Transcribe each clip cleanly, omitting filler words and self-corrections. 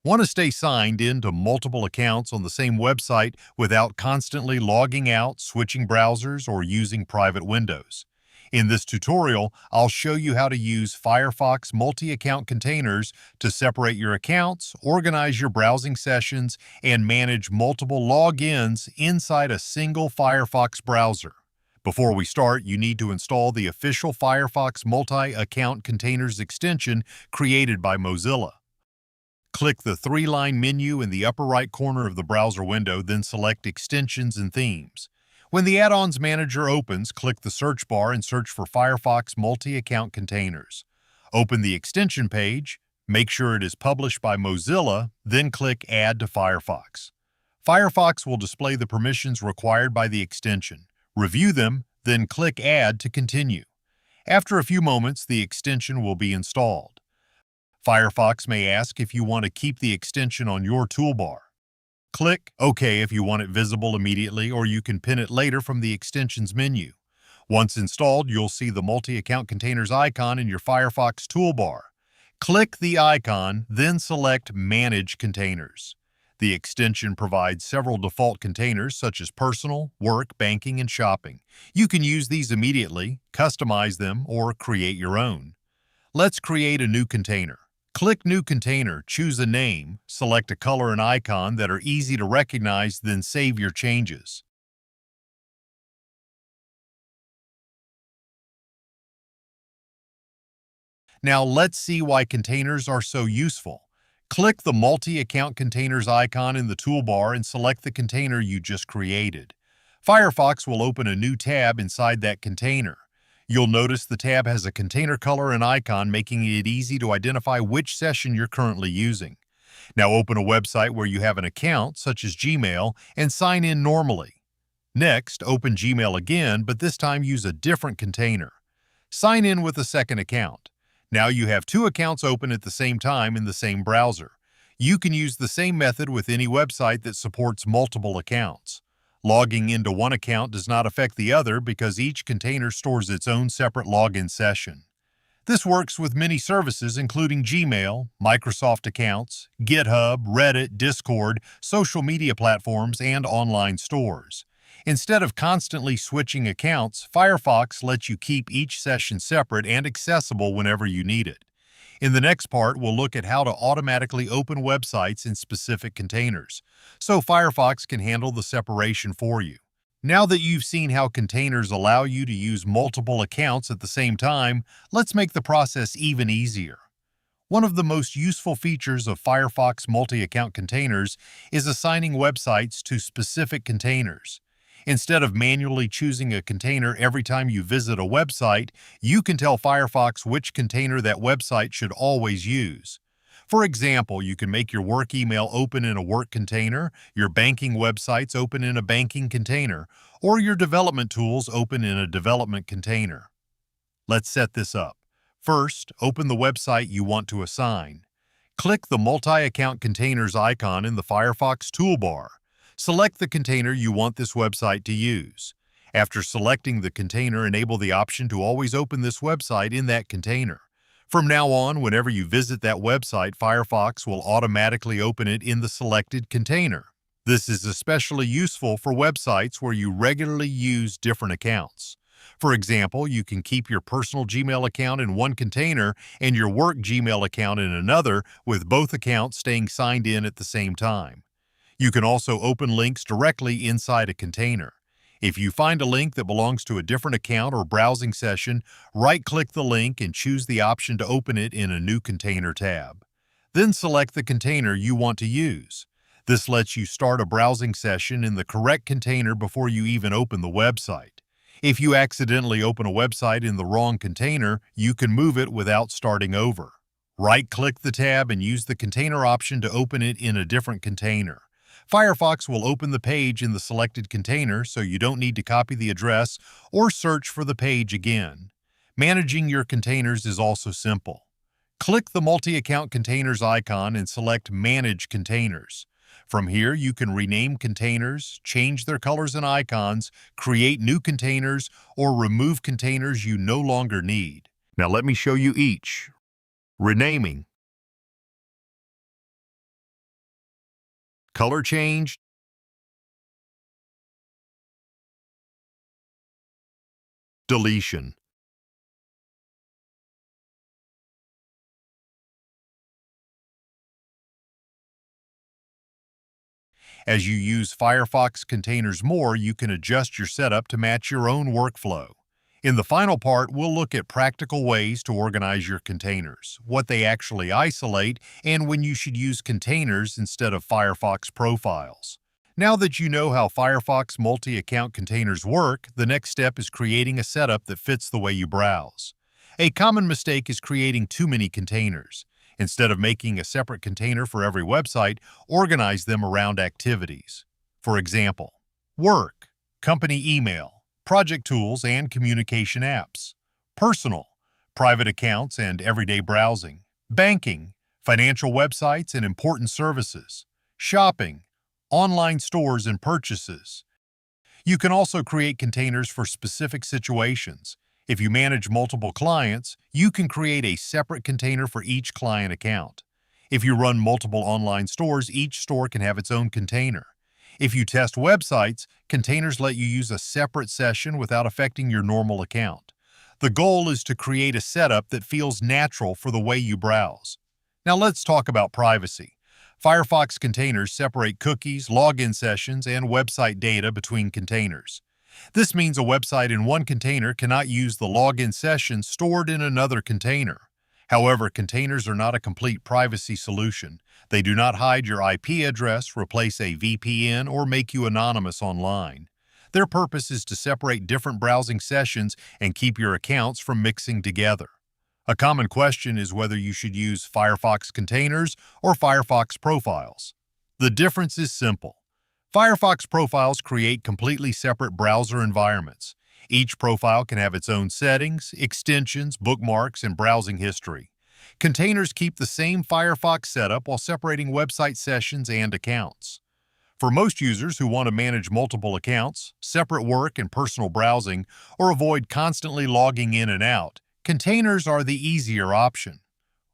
Want to stay signed into multiple accounts on the same website without constantly logging out, switching browsers, or using private windows? In this tutorial, I'll show you how to use Firefox Multi-Account Containers to separate your accounts, organize your browsing sessions, and manage multiple logins inside a single Firefox browser. Before we start, you need to install the official Firefox Multi-Account Containers extension created by Mozilla. Click the three-line menu in the upper right corner of the browser window, then select Extensions and Themes. When the Add-ons Manager opens, click the search bar and search for Firefox Multi-Account Containers. Open the extension page, make sure it is published by Mozilla, then click Add to Firefox. Firefox will display the permissions required by the extension. Review them, then click Add to continue. After a few moments, the extension will be installed. Firefox may ask if you want to keep the extension on your toolbar. Click OK if you want it visible immediately, or you can pin it later from the extensions menu. Once installed, you'll see the Multi-Account Containers icon in your Firefox toolbar. Click the icon, then select Manage Containers. The extension provides several default containers such as personal, work, banking, and shopping. You can use these immediately, customize them, or create your own. Let's create a new container. Click New Container, choose a name, select a color and icon that are easy to recognize, then save your changes. Now let's see why containers are so useful. Click the Multi-Account Containers icon in the toolbar and select the container you just created. Firefox will open a new tab inside that container. You'll notice the tab has a container color and icon, making it easy to identify which session you're currently using. Now open a website where you have an account, such as Gmail, and sign in normally. Next, open Gmail again, but this time use a different container. Sign in with a second account. Now you have two accounts open at the same time in the same browser. You can use the same method with any website that supports multiple accounts. Logging into one account does not affect the other because each container stores its own separate login session. This works with many services including Gmail, Microsoft accounts, GitHub, Reddit, Discord, social media platforms, and online stores. Instead of constantly switching accounts, Firefox lets you keep each session separate and accessible whenever you need it. In the next part, we'll look at how to automatically open websites in specific containers, so Firefox can handle the separation for you. Now that you've seen how containers allow you to use multiple accounts at the same time, let's make the process even easier. One of the most useful features of Firefox Multi-Account Containers is assigning websites to specific containers. Instead of manually choosing a container every time you visit a website, you can tell Firefox which container that website should always use. For example, you can make your work email open in a work container, your banking websites open in a banking container, or your development tools open in a development container. Let's set this up. First, open the website you want to assign. Click the Multi-Account Containers icon in the Firefox toolbar. Select the container you want this website to use. After selecting the container, enable the option to always open this website in that container. From now on, whenever you visit that website, Firefox will automatically open it in the selected container. This is especially useful for websites where you regularly use different accounts. For example, you can keep your personal Gmail account in one container and your work Gmail account in another, with both accounts staying signed in at the same time. You can also open links directly inside a container. If you find a link that belongs to a different account or browsing session, right-click the link and choose the option to open it in a new container tab. Then select the container you want to use. This lets you start a browsing session in the correct container before you even open the website. If you accidentally open a website in the wrong container, you can move it without starting over. Right-click the tab and use the container option to open it in a different container. Firefox will open the page in the selected container, so you don't need to copy the address or search for the page again. Managing your containers is also simple. Click the Multi-Account Containers icon and select Manage Containers. From here, you can rename containers, change their colors and icons, create new containers, or remove containers you no longer need. Now let me show you each. Renaming. color change, deletion. As you use Firefox containers more, you can adjust your setup to match your own workflow. In the final part, we'll look at practical ways to organize your containers, what they actually isolate, and when you should use containers instead of Firefox profiles. Now that you know how Firefox multi-account containers work, the next step is creating a setup that fits the way you browse. A common mistake is creating too many containers. Instead of making a separate container for every website, organize them around activities. For example, work, company email, project tools and communication apps, personal, private accounts and everyday browsing, banking, financial websites and important services, shopping, online stores and purchases. You can also create containers for specific situations. If you manage multiple clients, you can create a separate container for each client account. If you run multiple online stores, each store can have its own container. If you test websites, containers let you use a separate session without affecting your normal account. The goal is to create a setup that feels natural for the way you browse. Now let's talk about privacy. Firefox containers separate cookies, login sessions, and website data between containers. This means a website in one container cannot use the login session stored in another container. However, containers are not a complete privacy solution. They do not hide your IP address, replace a VPN, or make you anonymous online. Their purpose is to separate different browsing sessions and keep your accounts from mixing together. A common question is whether you should use Firefox containers or Firefox profiles. The difference is simple. Firefox profiles create completely separate browser environments. Each profile can have its own settings, extensions, bookmarks, and browsing history. Containers keep the same Firefox setup while separating website sessions and accounts. For most users who want to manage multiple accounts, separate work and personal browsing, or avoid constantly logging in and out, containers are the easier option.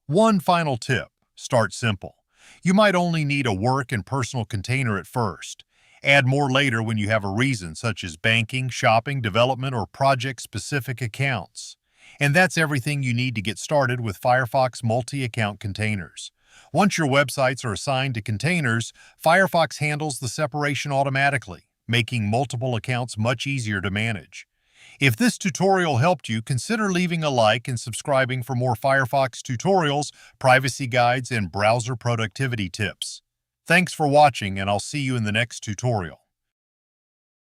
One final tip: start simple. You might only need a work and personal container at first. Add more later when you have a reason, such as banking, shopping, development, or project-specific accounts. And that's everything you need to get started with Firefox multi-account containers. Once your websites are assigned to containers, Firefox handles the separation automatically, making multiple accounts much easier to manage. If this tutorial helped you, consider leaving a like and subscribing for more Firefox tutorials, privacy guides, and browser productivity tips. Thanks for watching, and I'll see you in the next tutorial.